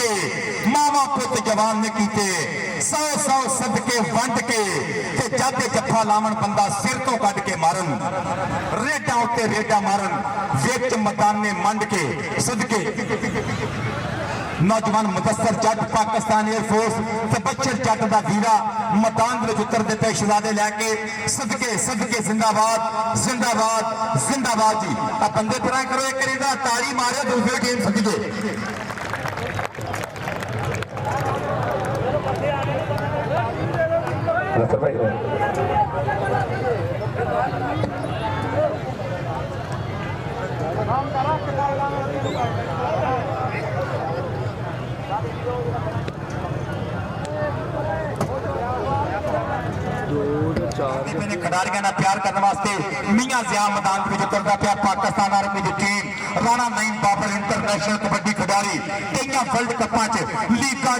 के मावा पुत जवान ने कीते 100 सदके वंड के ते जाते जफा लावन बंदा सिर तो कट के मारन रेडा उत्ते रेडा मारन विच मैदाने मंड के सदके नौजवान मुदस्सर जट पाकिस्तान एयरफोर्स ते बच्चर जट दा वीरा मैदान में उतरते पे शहजादे लैके सदके सदके जिंदाबाद जिंदाबाद जिंदाबाद जी। आ बंदे तरह करो एक करीदा ताली मारे दूसरे गेम सदके खिडारियों का प्यार करने वास्ते मियां ज़िया मैदान में उतरता पाया पाकिस्तान आर्मी की टीम राणा नईम बाबर इंटरनेशनल कबड्डी खिडारी कई वर्ल्ड कपां लीगा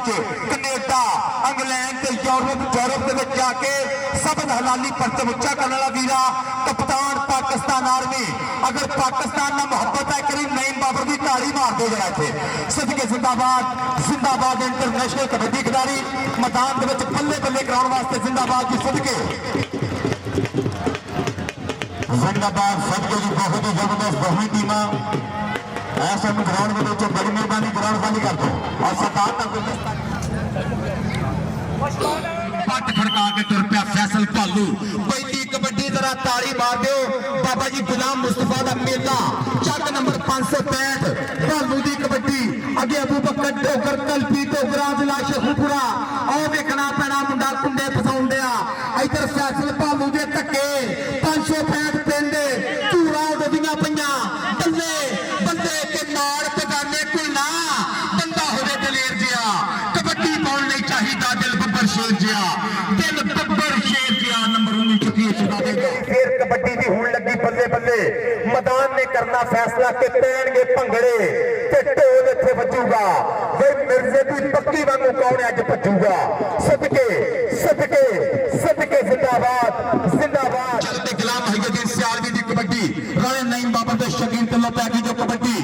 कनेडा इंग्लैंड यूरोप जाके सब हलाली परचम उच्चा करने वाला वीरा कप्तान पाकिस्तान आर्मी। अगर पाकिस्तान में मुहब्बत है करीब नईम बाबर की ताली मार दो जरा इतने सदके जिंदाबाद जिंदाबाद इंटरनेशनल कबड्डी खिडारी मैदान के बल्ले बल्ले कराने वास्ते जिंदाबाद की सदके जिंदाबाद सदके की बहुत ही जबरदस्त बहु टीम ऐसा ग्राउंड में बड़ी मेहरबानी ग्राउंड खाली कर दो और सरकार तक पट खड़का के तुर पिया फैसल भालू पहली कबड्डी जरा ताड़ी मार दो बाबा जी गुलाम मुस्तफा का मेला चक नंबर 565 भालू की कबड्डी अगे अबू बकर डोगर कल्पी डोगरा जिला शेखुपुरा और देखना पैना मुंडा कुंडे फसाउन दिया इधर फैसल भालू के धक्के 565 पिंड चूड़ा उड़दियां पईयां बल्ले बंदे के नाल पगाने कुलना बंदा होवे दलेर जिया कबड्डी पाउण नहीं चाहिदा दिल बब्बर शेर जिया दिल बब्बर शेर जिया नंबर 19 चुकी है फिर कबड्डी दी होण लगी बल्ले बल्ले मैदान ने करना फैसला कि पैणगे भंगड़े ते ढोल इत्थे वजूगा वे मिर्जे दी पक्की वांगू कौन अज भजूगा सदके सदके सदके जिंदाबाद जिंदाबाद चलते गुलाम मुहिउद्दीन सियालवी दी कबड्डी राणे नईम बाबर दे शकीन तल्लो पैगी जो कबड्डी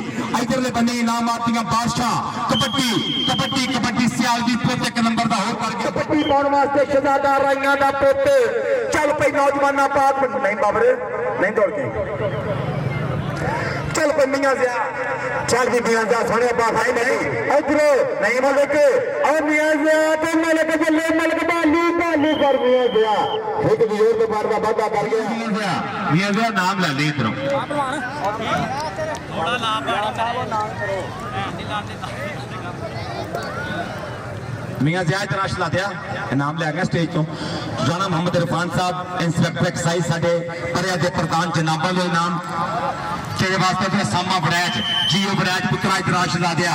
इधरले बन्ने इनाम आतियां बादशाह कबड्डी कबड्डी कबड्डी सियालवी पुत एक नंबर दा हो कर कबड्डी पाउण वास्ते शहजादा राइयां दा पुत चल पई नौजवाना पाक नईम बाबर नहीं दौड़ के चल पे मियां ज़िया चल भी मियां ज़िया सोने बाई नहीं इधरो नहीं मलिक और मियां ज़िया ते मलिक बल्ले मलिक बालू बालू कर मियां ज़िया एक जोर तो बार का वादा कर गया मियां ज़िया नाम ले ले इधरों थोड़ा नाम नाम करो मियां ज़िया तराश ला दिया इनाम ले गया स्टेज तो राणा मोहम्मद इरफान साहब इंस्पेक्टर एक्साइज साडे परिया दे प्रधान जनाबा लो इनाम तेरे वास्ते अपने सामा बड़ैच जियो बड़ैच पुत्रा तराश ला दिया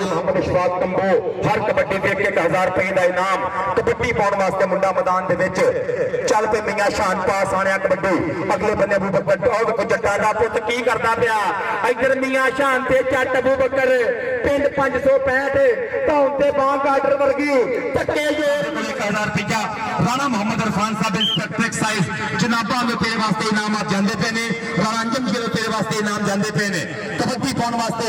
मोहम्मद इशफाक कंबो हर कबड्डी देख के 1000 रुपए का इनाम कबड्डी पाउण वास्ते मुंडा मैदान दे विच चल पे मियां शान पास आने कबड्डी अगले बन्ने अबू बकर और देखो जट्टा दा पुत की करदा पिया इधर मियां शान ते जट अबू बकर पिंड 565 धौन ते बांह गार्डर वर्गी धक्के जोर 1000 रुपया राणा मोहम्मद इरफान साहब इंस्पेक्टर एक्साइज जनाबा में तेरे वास्ते इनाम जांदे पे ने राणा अंजम जी तेरे वास्ते इनाम जांदे पे ने कबड्डी पाउण वास्ते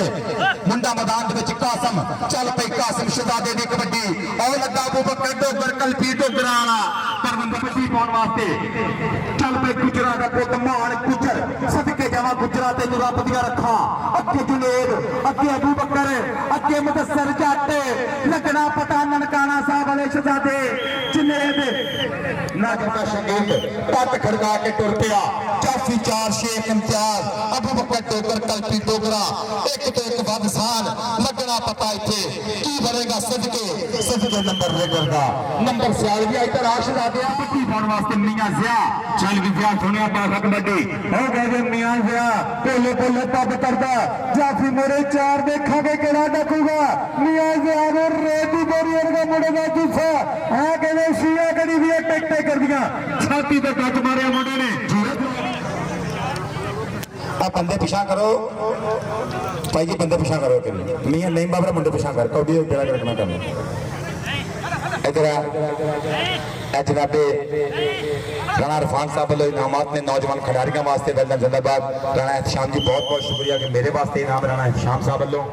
मुंडा मैदान दे विच कासम चल पई कासम शहजादे दी कबड्डी और लगा अबू बकर डोगर कल्पी डोगरा वाला पर कबड्डी पाउण वास्ते चल पई गुजरा दा पुत मान गुजर सदके जावा गुजरा ते नु रब दिया रखा अगे जुनेद अगे अबू बकर अगे मुदस्सर जट लगना पता ननकाना साहब वाले शहजादे जुनेद नाजम का शकील पट खड़का के टुर पिया जाफी 4 शेख इम्तियाज अबू बकर डोगर कल्पी डोगरा एक तो एक वध साल लगना पता इथे की बनेगा सदके सदके नंबर रेगर दा नंबर सियाल भी इधर आश ला दिया पट्टी पाउण वास्ते मियां ज़िया चल भी ज़िया सुनिया पासा कबड्डी हो गए मियां ज़िया बोले बोले पब करदा जाफी मेरे 4 देखांगे केड़ा डकूगा मियां ज़िया ने रेती बोरी वर्गा मुंडे दा गुस्सा है कहदे शिया कड़ी भी टेकटे कर दिया छाती ते टच मारिया मुंडे ने आप बंदे पिछा करो भाई जी बंदे पिछा करो मियां नहीं बाबरा मुंडे पिछा कर कौडी बेड़ा रखना करना इधर जनाबे राणा इरफान साहब वालों इनामात ने नौजवान खिडारियों वास्ते वेलकम जिंदाबाद राणा एहतशाम जी बहुत बहुत शुक्रिया कि मेरे वास्ते इनाम राणा एहतशाम साहब वालों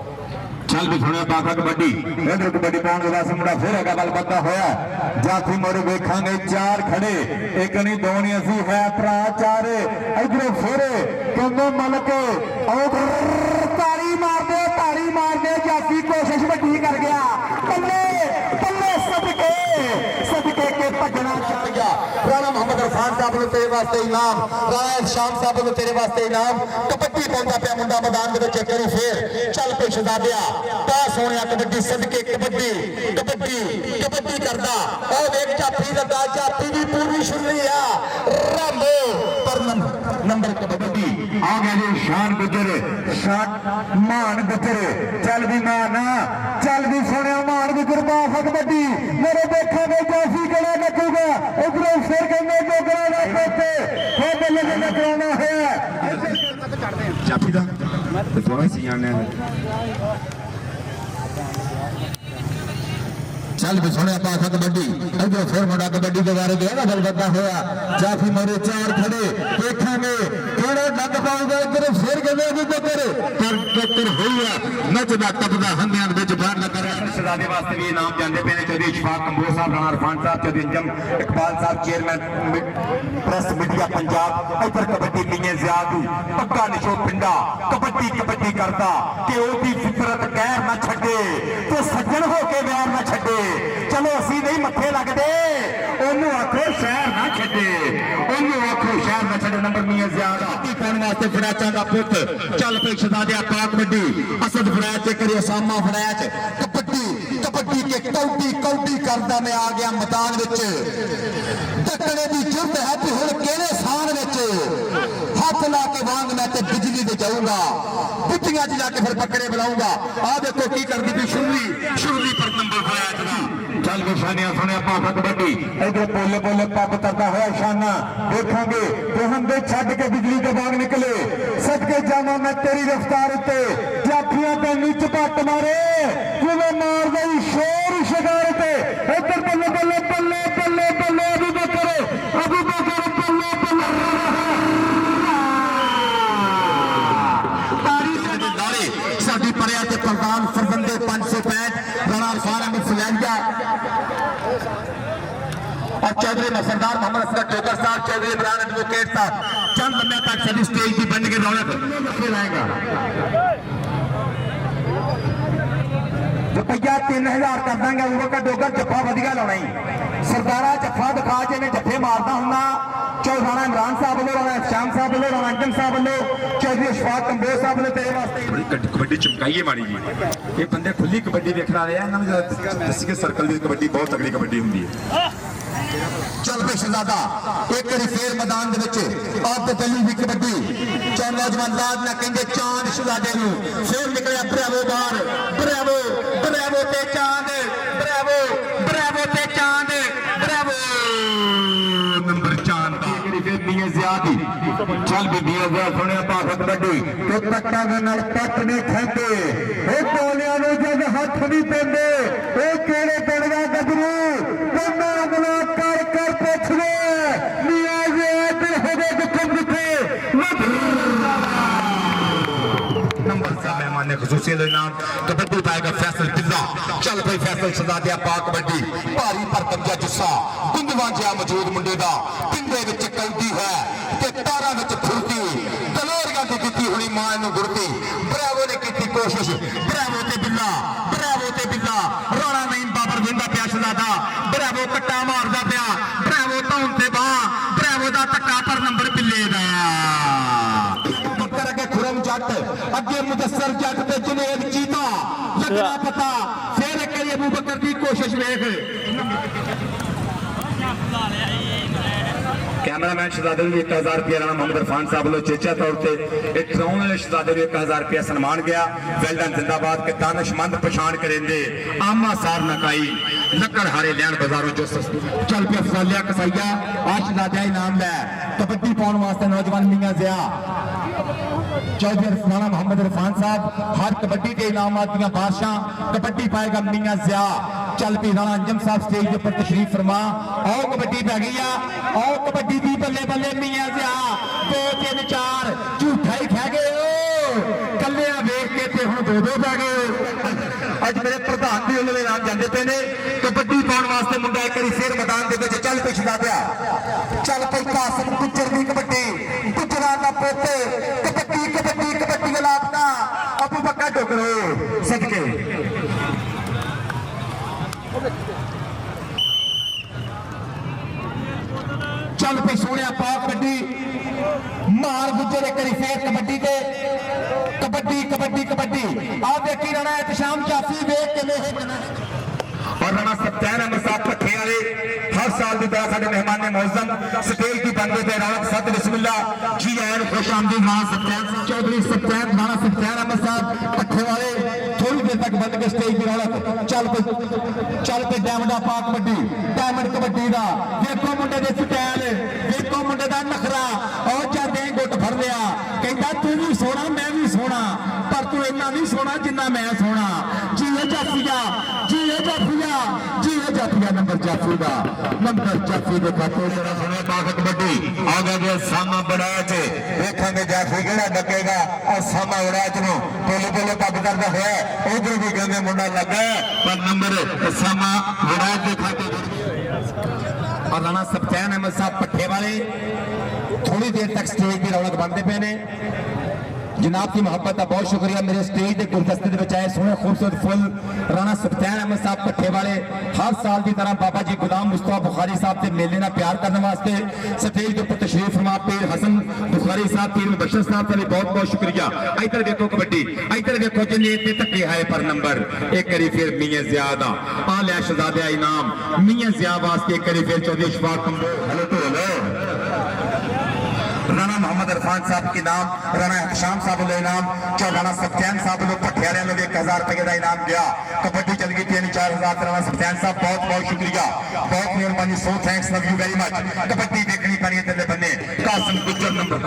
ਚੱਲ ਵੀ ਸੁਣਿਆ ਪਾਖਾ ਕਬੱਡੀ ਇਧਰ ਕਬੱਡੀ ਪਾਉਣ ਦੇ ਵਾਸਤੇ ਮੁੰਡਾ ਫਿਰ ਹੈਗਾ ਬਲ ਬੱਦਾ ਹੋਇਆ ਜਾਫੀ ਮੋੜ ਵੇਖਾਂਗੇ 4 ਖੜੇ ਇੱਕ ਨਹੀਂ ਦੋ ਨਹੀਂ ਅਸੀਂ ਹੈ ਭਰਾ 4 ਇਧਰੋਂ ਫਿਰ ਕੰਨੇ ਮਲ ਕੇ ਤਾੜੀ ਮਾਰਦੇ ਜਾਫੀ ਕੋਸ਼ਿਸ਼ ਵੱਡੀ ਕਰ ਗਿਆ ਬੱਲੇ ਸਦਕੇ ਕੇ ਭੱਜਣਾ ਚੱਲ ਗਿਆ ਰਾਣਾ ਮੁਹੰਮਦ ਇਰਫਾਨ ਸਾਹਿਬ ਨੂੰ ਤੇਰੇ ਵਾਸਤੇ ਇਨਾਮ ਰਾਣਾ ਸ਼ਾਮ ਸਾਹਿਬ ਨੂੰ ਤੇਰੇ ਵਾਸਤੇ ਇਨਾਮ ਕਬੱਡੀ ਪਾਉਂਦਾ ਪਿਆ ਮੁੰਡਾ ਮੈਦਾਨ ਦੇ ਵਿੱਚ ਕਰੀ ਫੇਰ ਚੱਲ ਪੇ ਸ਼ਹਜ਼ਾਦਿਆ ਤਾਂ ਸੋਹਣਿਆ ਕਬੱਡੀ ਸਦਕੇ ਕਬੱਡੀ ਕਰਦਾ ਉਹ ਵੇਖ ਜਾਫੀ ਦਾ ਜਾਫੀ ਦੀ ਪੂਰੀ ਛੁੱਲੀ ਆ ਰਾਮੋ ਪਰ ਨੰਬਰ ਕਬੱਡੀ ਆ ਗਿਆ ਜੀ ਸ਼ਾਨ ਗੁੱਜਰ ਮਾਨ ਗੁੱਜਰ ਚੱਲ ਵੀ ਚੱਲ ਵੀ ਸੋਹਣਿਆ ਮਾਨ ਗੁੱਜਰ ਬਾਫ ਕਬੱਡੀ ਮੇਰੇ ਦੇਖਾਂਗੇ ਜਾਫੀ ਕਿਹੜਾ ਨੱਚੂਗਾ ਉਧਰੋਂ ਫਿਰ ਕਹਿੰਦੇ ਜੋਗਰਾ ਦਾ ਕੋਤੇ ਹੋ ਬੱਲੇ ਬੱਲੇ ਕਰਾਉਣਾ ਹੋਇਆ ਜਾਫੀ ਦਾ ਤੇ ਦੋਵੇਂ ਸੀ ਜਾਣਦੇ ਚੱਲ ਵੀ ਸੁਣਿਆ ਪਾਖਾ ਕਬੱਡੀ ਇਧਰ ਫਿਰ ਮੁੰਡਾ ਕਬੱਡੀ ਦੇ ਬਾਰੇ ਗਿਆ ਗੱਲ ਬੱਦਾ ਹੋਇਆ ਜਾਫੀ ਮੋਰੇ 4 ਖੜੇ ਦੇਖਾਂਗੇ ਕਿਹੜਾ ਡੱਕ ਪਾਊਗਾ ਇਧਰ ਫਿਰ ਕਹਿੰਦੇ ਅਬੂ ਬਕਰ ਹੋਈ ਆ ਨੱਚਦਾ ਟੱਪਦਾ ਹੰਦਿਆਂ ਦੇ ਵਿੱਚ ਬਾਹਰ ਲੱਗ ਰਿਹਾ ਸ਼ਹਜ਼ਾਦੇ ਵਾਸਤੇ ਵੀ ਇਨਾਮ ਜਾਂਦੇ ਪਏ ਨੇ ਚੌਧਰੀ ਇਸ਼ਫਾਕ ਕੰਬੋਜ ਸਾਹਿਬ ਰਾਣਾ ਇਰਫਾਨ ਸਾਹਿਬ ਚੌਧਰੀ ਅੰਜਮ ਇਕਬਾਲ ਸਾਹਿਬ ਚੇਅਰਮੈਨ ਪ੍ਰੈਸ ਮੀਡੀਆ ਪੰਜਾਬ ਇਧਰ ਕਬੱਡੀ ਮੀਆਂ ਜ਼ਿਆਦੂ ਪੱਕਾ ਨਿਸ਼ੋ ਪਿੰਡਾ ਕਬੱਡੀ ਕਰਦਾ ਕਿ ਉਹਦੀ ਫਿਤਰਤ ਕਹਿਰ ਨਾ ਛੱਡੇ ਤੇ ਸੱਜਣ ਹੋ ਕੇ ਵਿਆਰ ਨਾ ਛੱਡੇ ਚਲੋ ਅਸੀਂ ਨਹੀਂ ਮੱਥੇ ਲੱਗਦੇ ਉਹਨੂੰ ਆਖੋ ਸ਼ਹਿਰ ਨਾ ਛੱਡੇ ਨੰਬਰ ਮੀਆਂ ਜ਼ਿਆਦਾ ਪਾਉਣ ਵਾਸਤੇ ਫੜਾਚਾਂ ਦਾ ਪੁੱਤ ਚੱਲ ਪਈ ਸ਼ਹਜ਼ਾਦਿਆ ਪਾਕ ਕਬੱਡੀ ਅਸਦ ਫੜਾਚ ਕਰੀ ਅਸਾਮਾ ਫੜਾਚ ਕਬੱਡੀ ਕੇ ਕੌਡੀ ਕਰਦਾ ਮੈਂ ਆ ਗਿਆ ਮੈਦਾਨ ਵਿੱਚ ਟੱਕਣੇ ਦੀ ਜੁਰਤ ਹੈ ਤੇ ਹੁਣ ਕਿਹੜੇ ਸਾਨ ਵਿੱਚ ਹੱਥ ਲਾ ਕੇ ਵਾਂਗ ਮੈਂ ਤੇ ਬਿਜਲੀ ਤੇ ਜਾਊਂਗਾ ਬੁੱਟੀਆਂ 'ਚ ਜਾ ਕੇ ਫਿਰ ਬੱਕਰੇ ਬੁਲਾਊਂਗਾ ਆ ਦੇਖੋ ਕੀ ਕਰਦੀ ਪਈ ਸ਼ੁਰਲੀ ਪਰ ਨੰਬਰ ਫੜਾਚ ਦਾ ਚੱਲ ਵਿਸ਼ਾਨੀਆਂ ਸੁਣਿਆ ਪਾਖਾ ਕਬੱਡੀ ਇਧਰ ਪੋਲੇ ਪੱਬ ਤਰਦਾ ਹੋਇਆ ਸ਼ਾਨਾ ਦੇਖਾਂਗੇ ਤੁਹਨ ਦੇ ਛੱਡ ਕੇ ਬਿਜਲੀ ਦੇ ਬਾਗ ਨਿਕਲੇ ਸਦਕੇ ਜਾਵਾਂ ਮੈਂ ਤੇਰੀ ਰਫ਼ਤਾਰ ਉੱਤੇ ਜਾਫੀਆਂ ਤੇ ਨੀਚ ਪੱਟ ਮਾਰੇ ਜਿਵੇਂ ਮਾਰਦਾ ਹੀ ਸ਼ੋਰ ਸ਼ਿਕਾਰ ਤੇ ਇਧਰ ਬੱਲੇ ਅਬੂ ਬਕਰ ਸਾਡੀ ਪਰਿਆ ਤੇ ਪ੍ਰਧਾਨ ਫਰਜ਼ੰਦੇ 565 ਰਾਣਾ ਇਰਫਾਨ ਅਹਿਮਦ ਫਲੈਂਜਾ और चौधरी सरदार मोहम्मद असद जोकर साहब चौधरी इमरान एडवोकेट साहब चंद लम्बे तक सभी स्टेज की बन के रौनक लाएगा रुपया 3000 कर देंगे वो का डोगर जफा वधिया लाना ही सरदारा जफा दिखा जिन्हें जफे मारता हूं राणा इमरान साहब वालों राणा श्याम साहब वालों राणा अंजन साहब वालों चौधरी इशफाक कंबोज साहब वालों तेरे वास्ते कबड्डी चमकाइए माड़ी जी ये बंदे खुली कबड्डी देखना रहे हैं दसी के सर्कल की कबड्डी बहुत तगड़ी कबड्डी होंगी है चल पे शहजादा एक बार फिर मैदान दे विच आप ते पहली भी कबड्डी चार नौजवान लाद ना कहंदे चांद शहजादे नु फिर निकलिया ब्रावो बाहर ब्रावो ते चांद ब्रावो ते चांद ब्रावो नंबर चांद दा फिर मियां ज़ियादी चल भी मियां ज़ियाद सुने पाखा कबड्डी ते तक्का दे नाल पट नहीं खेंदे ए कोलियां नु जग हथ नहीं पेंदे ए केड़े पिंड दा गदरू कोना अगला कर पूछने मियां ज़ियाद होवे किथे नंबर सा मेहमान ने खसूसी नाम कबड्डी पाएगा फैसल बिल्ला चल भाई फैसल शहजादिया पाक कबड्डी भारी पर कब्जा जुस्सा गुंदवां जिहा मौजूद मुंडे दा पिंडे विच कलदी है ते तारा विच फुरती दलोरियां दी दित्ती हुई मां नूं गुरती ब्रावो ने कीती कोशिश ब्रावो ते बिल्ला राणा नईम बाबर विंदा पिया शहजादा ब्रावो कट्टा मारदा पिया ब्रावो धौन ते बाह ब्रावो दा धक्का पर नंबर बिल्ले दा खुरम जट अगे मुदस्सर जट ते जुनेद चीता लगना पता फिर एक अबू बकर की कोशिश वेख कैमरामैन शहजादे को 1000 रुपया राणा मोहम्मद इरफान साहब वालों चेचा तौर पर एक ड्रोन वाले शहजादे को 1000 रुपया सन्मान गया वेल्डन जिंदाबाद के दानिशमंद पछाण करेंदे आमा सार नकाई लकड़ हारे लैन बाजारों जो चल पे फसालिया कसाइया आज शहजादा इनाम लै कबड्डी पाने वास्ते नौजवान मियां ज़िया चौधरी राणा मोहम्मद इरफान साहब हर कबड्डी के इनामात दियां बादशाह कबड्डी पाएगा मियां ज़िया चल पी राणा अंजम साहब स्टेज के ऊपर तशरीफ फरमा आओ कबड्डी पै गई आओ कबड्डी दी बल्ले बल्ले मियां ज़िया 2 3 4 झूठा ही खा गए कलिया वेख के ते हुण 2 2 पै गए ਅੱਜ ਮੇਰੇ ਪ੍ਰਧਾਨ ਵੀ ਉਹਨਾਂ ਦੇ ਨਾਮ ਜਾਂਦੇ ਪਏ ਨੇ ਕਬੱਡੀ ਪਾਉਣ ਵਾਸਤੇ ਮੁੰਡਾ ਇੱਕ ਵਾਰੀ ਫੇਰ ਮੈਦਾਨ ਦੇ ਵਿੱਚ ਚੱਲ ਪਿਛਦਾ ਪਿਆ ਚੱਲ ਪਈ ਕਾਸਮ ਗੁੱਜਰ ਦੀ ਕਬੱਡੀ ਗੁੱਜਰਾਂ ਦਾ ਪੁੱਤ ਕਬੱਡੀ ਕਬੱਡੀ ਕਬੱਡੀ ਲਾਪਤਾ ਅਬੂ ਬੱਕਰ ਟੋਕਰੋ ਸਦਕੇ ਚੱਲ ਪਈ ਸੋਹਣਿਆ ਪਾ ਕਬੱਡੀ ਮਾਰ ਗੁੱਜਰ ਇੱਕ ਵਾਰੀ ਫੇਰ ਕਬੱਡੀ ਤੇ कबड्डी कबड्डी कबड्डी आप देखी रहना है शाम जाफी वेख के और राणा सत्यान अहमद साहब पट्ठे वाले हर साल की तरह साडे मेहमान ने मौजम स्टेज की बनते पे रौनक सत बिस्मिल्ला जी आए खुश आमदीद राणा सत्यान चौधरी सत्यान राणा सत्यान अहमद साहब पट्ठे वाले थोड़ी देर तक बन के स्टेज की रौनक चल पे डायमंडा पा कबड्डी डायमंड कबड्डी का देखो मुंडे दे स्टैल देखो मुंडे का नखरा और जाते गुट फड़ लिया कहता तू भी सोना मैं भी सोना पर तू इन्ना नहीं सोना जिन्ना मैं सोना जी जाफिया जी जाफिया जी जाफिया नंबर जाफी का नंबर जाफी के खाते जरा सुने पाक कबड्डी आगे जो सामा बड़ाच देखेंगे जाफी केड़ा डकेगा और सामा बड़ाच नु पहले पहले पग करता है उधर भी कहते मुंडा लगा पर नंबर सामा बड़ाच के खाते और राणा सत्यान अहमद साहब पट्ठे वाले थोड़ी देर तक स्टेज की रौनक बनते पे ने जनाब की मोहब्बत का बहुत शुक्रिया मेरे स्टेज के गुलदस्ते के आए सोने खूबसूरत फुल राणा सत्यान अहमद साहब पट्ठे वाले हर साल की तरह बाबा जी गुलाम मुस्तफा बुखारी साहब से मेले ना प्यार करने वास्ते स्टेज के ऊपर तशरीफ फरमा पीर हसन बुखारी साहब पीर मुबशर साहब का भी बहुत बहुत शुक्रिया इधर देखो कबड्डी इधर देखो जिन्हें धक्के है पर नंबर एक करी फिर मियां ज़ियाद आ लिया शहजादा इनाम मियां ज़ियाद वास्ते एक करी फिर चौधरी इशफाक कंबोज राणा मोहम्मद इरफान साहब के नाम राणा एहतशाम साहब को इनाम राणा सत्यान साहब को पट्ठे वाले ने 1000 रुपए का इनाम दिया कबड्डी चल गई 3-4 राणा सत्यान साहब बहुत बहुत शुक्रिया बहुत मेहरबानी so thanks love you very much kabaddi देखनी पड़ी तेरे बन्ने Qasim Gujjar number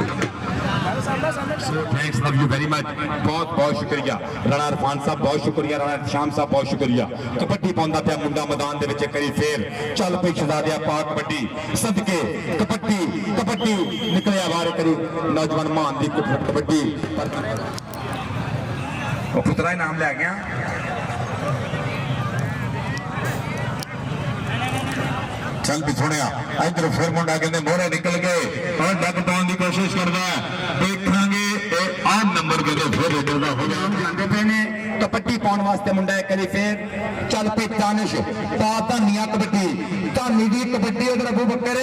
so thanks love you very much बहुत बहुत शुक्रिया राणा इरफान साहब बहुत शुक्रिया राणा एहतशाम साहब बहुत शुक्रिया कबड्डी पाउंदा पिया मुंडा मैदान दे विच एक करी फेर चल पई शहजादिया पा कबड्डी सदके कबड्डी कबड्डी निकले बाहर करी नौजवान मान दी कबड्डी पुत्रा नाम ले गया चल भी थोड़े इधर फिर मुंडा कहते मोहरे निकल गए और डग पाने की कोशिश करता है देखांगे आम नंबर के फिर निकलता हो जाते पे ने कबड्डी पाने वास्ते मुंडा एक करी फिर चल पे दानिश पा धानिया कबड्डी धानी दी कबड्डी उधर अबू बकर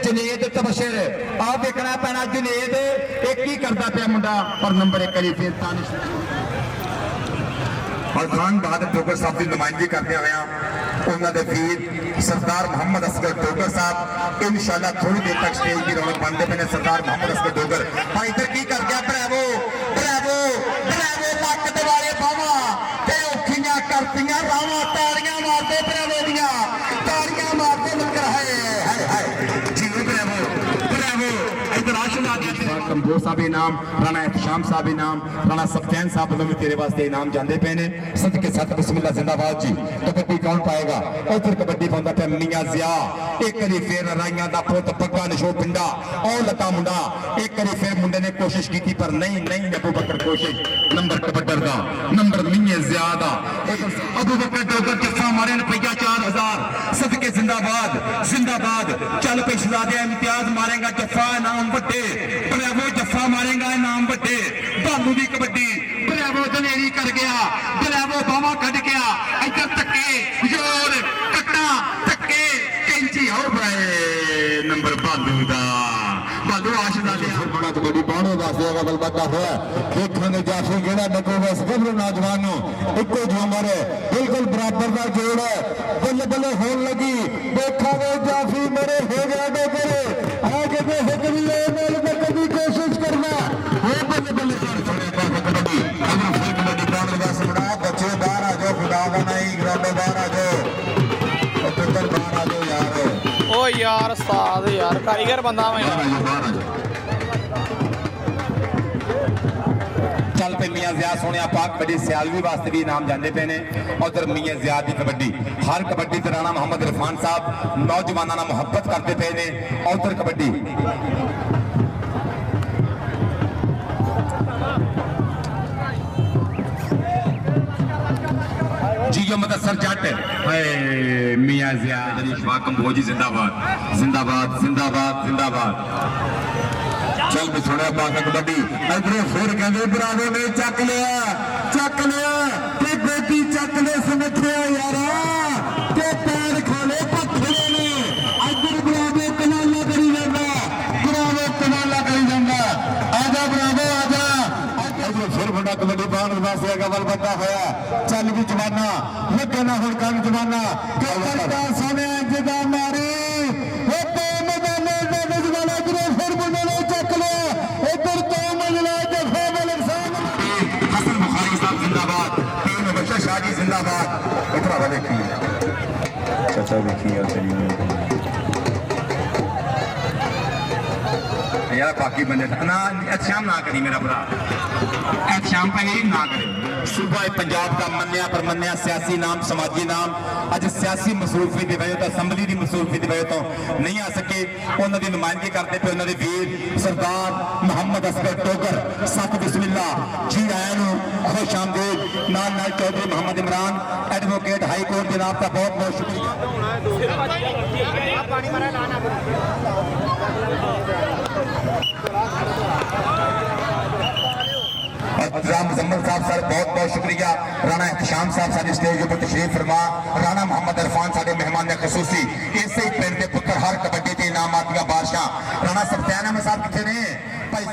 जनेद तबशर आ देखना पैना जनेद एक ही करता पे मुंडा पर नंबर एक करी फिर दानिश और खान बहादुर ठोकर साहब की नुमाइंदगी करते हुए उन्होंने वीर सरदार मोहम्मद असगर ठोकर साहब इंशाल्लाह थोड़ी देर तक स्टेज की रौनक बनते पे सरदार मोहम्मद असगर ठोकर हाँ इधर की कर गया ब्रावो ब्रावो ब्रावो लक दवारे बावा ते औखियां करतियां रावां ताड़ियां मारते ब्रावो दियां ताड़ियां मारते लंगर है जी ब्रावो ब्रावो इधर आशुदा कंबोज साहब इनाम राणा एहतशाम साहब इनाम राणा सत्यान साहब वालों तेरे वास्ते इनाम जाते पे ने सदके सत बिस्मिल्लाह जिंदाबाद जी कबड्डी कौन पाएगा उधर कबड्डी पाਉਂਦਾ ਪਿਆ मियां ज़िया एक बारी फिर राइयां दा पुत पग्गा नशो पिंडा और लता मुंडा एक बारी फिर मुंडे ने कोशिश की पर नहीं नहीं अबू बकर कोशिश नंबर कबड्डर दा नंबर मियां ज़िया दा अबू बकर डोगर जफ्फा मारे रुपया 4000 सदके जिंदाबाद जिंदाबाद चल पे शहजादे इम्तियाज मारेगा जफ्फा इनाम बड़े ब्रावो जफ्फा मारेगा इनाम बड़े भालू दी कबड्डी ब्रावो दलेरी कर गया ब्रावो बावा कट गया इधर तक्के जोर कट्टा तक्के कैंची और नंबर भालू दा भालू आशदा लिया बड़ा कबड्डी बाणो वास्ते अगल बता होया देखेंगे जाफी केड़ा डकोगा इस गबरू नौजवान नु इको झूमर बिल्कुल बराबर दा जोड़ है बल्ले बल्ले होन लगी देखा वे जाफी मेरे हो गया डोगरे आगे पे हुक्म ले मेल में कभी कोशिश करना हो बल्ले बल्ले कर छोड़े बात कबड्डी अगर फिर कबड्डी पाने का सुना बच्चे बाहर आ जाओ खुदा का नहीं ग्राउंड बाहर आ जाओ और फिर बाहर आ जाओ यार ओ यार उस्ताद यार कारीगर बंदा मैं चल पे मियां ज़िया सोने पाक कबड्डी सियालवी वास्ते भी इनाम जाते पे ने उधर मियां ज़िया की कबड्डी हर कबड्डी ते राणा मोहम्मद इरफान साहब नौजवानों नाल मुहब्बत करते पे ने उधर कबड्डी यो मुदस्सर जट मियां ज़ियाद अली इशफाक कंबोजी जिंदाबाद जिंदाबाद जिंदाबाद जिंदाबाद चल भी थोड़ा पाका कबड्डी इधरों फिर कहते भरावो ने चक लिया ते बेटी चक ले समझे यारा ते पैर खोले पत्थरे ने इधर भरावो कमाला करी जांदा आजा भरावो आजा इधरों फिर मुंडा कबड्डी पाउण वास्ते अगवल बंदा होया चल भी जवाना लगे ना हुण कम जवाना करता सोने जदा मारी ओ ते मैदाने दे जवाना इधरों फिर मुंडा ने चक लिया इधर तो मंजिला ते फेवल इंसान हसन बुखारी साहब जिंदाबाद तीन बच्चा शादी जिंदाबाद इतना वाले की चाचा देखी यार चली यार बाकी बंदे ना शाम ना करी मेरा भरा शाम पे ना करे सूबा पंजाब का मन्या पर मन्या सियासी नाम समाजी नाम अज सियासी मसरूफी की वजह तो असैम्बली की मसरूफी की वजह तो नहीं आ सके उन्होंने नुमाइंदगी करते पे उन्होंने वीर सरदार मोहम्मद असगर टोकर सत बिस्मिल्ला जी आया खुश आमदेद नाल Chaudhry Mohammad Imran advocate high court जनाब का बहुत बहुत शुक्रिया मुजम्मल साहब सर बहुत बहुत शुक्रिया राणा एहतशाम साहब साडी स्टेज पर तशरीफ फरमा राणा मोहम्मद इरफान साडे मेहमान खसूसी इसे ही पिंड के पुत्र हर कबड्डी के इनामात का बादशाह राणा सत्याना में साहब कितने ने भाई